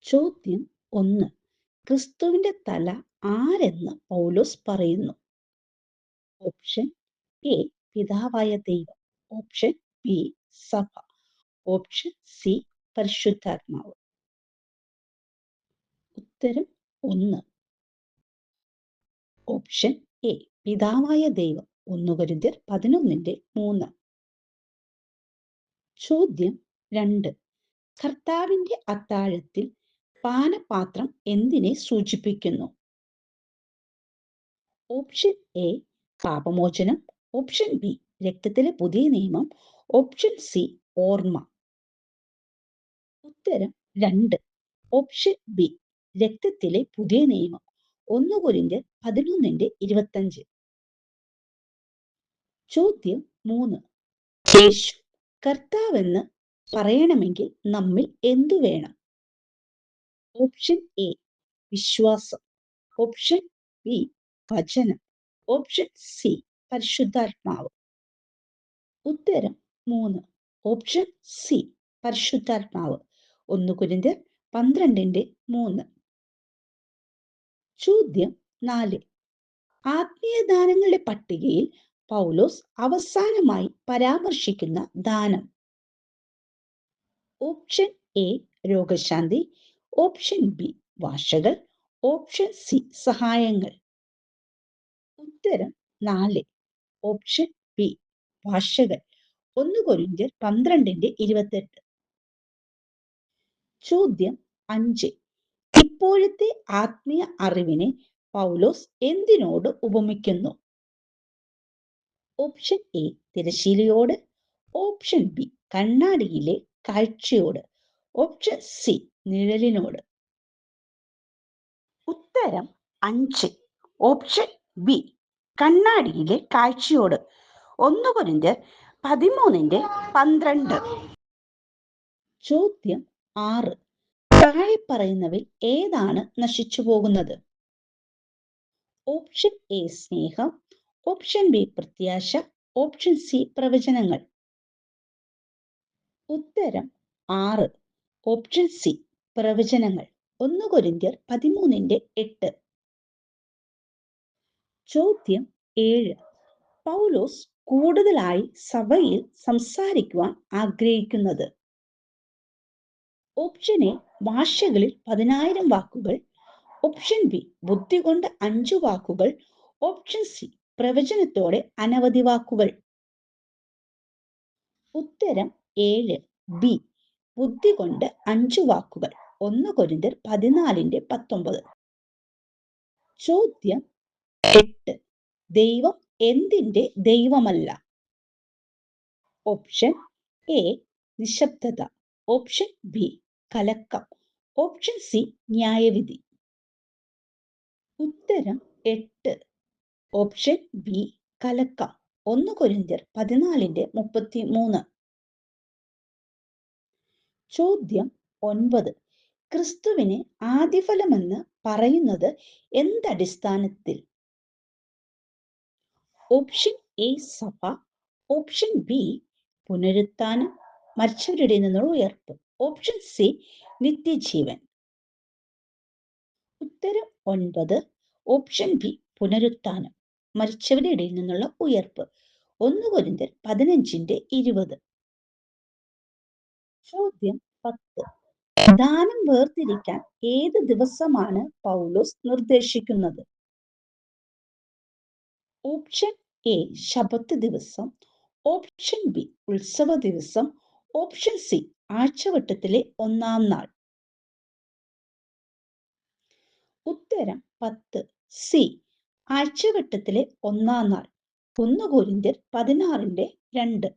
ചോദ്യം 1. ക്രിസ്തുവിന്റെ തല ആരെന്ന് പൗലോസ് പറയുന്നു? ഓപ്ഷൻ എ പിതാവായ ദൈവം, ഓപ്ഷൻ ബി സഭ, ഓപ്ഷൻ സി പരിശുദ്ധാത്മാവ്. ഉത്തരം 1. ഓപ്ഷൻ എ പിതാവായ ദൈവം. 1 കൊരിന്ത്യർ 11:3. ചോദ്യം 2. കർത്താവിന്റെ അത്താഴത്തിൽ പാനപാത്രം എന്തിനെ സൂചിപ്പിക്കുന്നു? ഓപ്ഷൻ എ പാപമോചനം, ഓപ്ഷൻ ബി രക്തത്തിലെ പുതിയ നിയമം, ഓപ്ഷൻ സി ഓർമ്മ. ഉത്തരം 2. ഓപ്ഷൻ ബി രക്തത്തിലെ പുതിയ നിയമം. 1 കൊരിന്ത്യർ 11:25. ചോദ്യം 3. യേശു കർത്താവെന്ന് പറയണമെങ്കിൽ നമ്മിൽ എന്തു വേണം? ഓപ്ഷൻ എ വിശ്വാസം, ഓപ്ഷൻ ബി വചനം, ഓപ്ഷൻ സി പരിശുദ്ധാത്മാവ്. ഉത്തരം 3. ഓപ്ഷൻ സി പരിശുദ്ധാത്മാവ്. 1 കൊരിന്ത്യർ 12:3. ചോദ്യം 4. ആത്മീയദാനങ്ങളുടെ പട്ടികയിൽ പൗലോസ് അവസാനമായി പരാമർശിക്കുന്ന ദാനം? ഓപ്ഷൻ എ രോഗശാന്തി, ഓപ്ഷൻ ബി ഭാഷകൾ, ഓപ്ഷൻ സി സഹായങ്ങൾ. ഉത്തരം 4. ഓപ്ഷൻ ബി ഭാഷകൾ. 1 കൊരിന്ത്യർ 12:28. ചോദ്യം 5. ഇപ്പോഴത്തെ ആത്മീയ അറിവിനെ പൗലോസ് എന്തിനോട് ഉപമിക്കുന്നു? ഓപ്ഷൻ എ തിരശീലയോട്, ഓപ്ഷൻ ബി കണ്ണാടിയിലെ കാഴ്ചയോട്, ഓപ്ഷൻ സി നിഴലിനോട്. ഉത്തരം 5. ഓപ്ഷൻ ബി കണ്ണാടിയിലെ കാഴ്ചയോട്. 1 കൊരിന്ത്യർ 13:12. ചോദ്യം 6. താഴെ പറയുന്നവയിൽ ഏതാണ് നശിച്ചു പോകുന്നത്? ഓപ്ഷൻ എ സ്നേഹം, ഓപ്ഷൻ ബി പ്രത്യാശ, ഓപ്ഷൻ സി പ്രവചനങ്ങൾ. ഉത്തരം 6. ഓപ്ഷൻ സി പ്രവചനങ്ങൾ. 1 കൊരിന്ത്യർ 13:8. ചോദ്യം 7. പൗലോസ് കൂടുതലായി സഭയിൽ സംസാരിക്കുവാൻ ആഗ്രഹിക്കുന്നത്? ഓപ്ഷൻ എ ഭാഷകളിൽ 10,000 വാക്കുകൾ, ഓപ്ഷൻ ബി ബുദ്ധി കൊണ്ട് 5 വാക്കുകൾ, ഓപ്ഷൻ സി പ്രവചനത്തോടെ അനവധി വാക്കുകൾ. ഉത്തരം 7. ബി ബുദ്ധി കൊണ്ട് 5 വാക്കുകൾ. 1 കൊരിന്ത്യർ 14:19. ചോദ്യം 8. ദൈവം എന്തിന്റെ ദൈവമല്ല? ഓപ്ഷൻ എ നിശബ്ദത, ഓപ്ഷൻ ബി കലക്കം, ഓപ്ഷൻ സി ന്യായവിധി. ഉത്തരം 8. ഓപ്ഷൻ ബി കലക്കം. 1 കൊരിന്ത്യർ 14:33. ചോദ്യം 9. ക്രിസ്തുവിനെ ആദിഫലമെന്ന് പറയുന്നത് എന്തടിസ്ഥാനത്തിൽ? ഓപ്ഷൻ എ സഭ, ഓപ്ഷൻ ബി പുനരുത്ഥാനം, മരിച്ചവരുടെ നിന്നുള്ള ഉയർപ്പ്, ഓപ്ഷൻ സി നിത്യജീവൻ. ഉത്തരം 9. ഓപ്ഷൻ ബി പുനരുത്ഥാനം, മരിച്ചവരുടെ ഇടയിൽ നിന്നുള്ള ഉയർപ്പ്. 1 കൊരിന്ത്യർ 15:20. ചോദ്യം 10. ദാനം വേർതിരിക്കാൻ ഏത് ദിവസമാണ് പൗലോസ് നിർദ്ദേശിക്കുന്നത്? ഓപ്ഷൻ എ ശബത്ത് ദിവസം, ഓപ്ഷൻ ബി ഉത്സവ ദിവസം, ഓപ്ഷൻ സി ആഴ്ചവട്ടത്തിലെ 1-ാം നാൾ. ഉത്തരം 10. സി ആഴ്ചവട്ടത്തിലെ 1-ാം നാൾ. 1 കൊരിന്ത്യർ 16:2.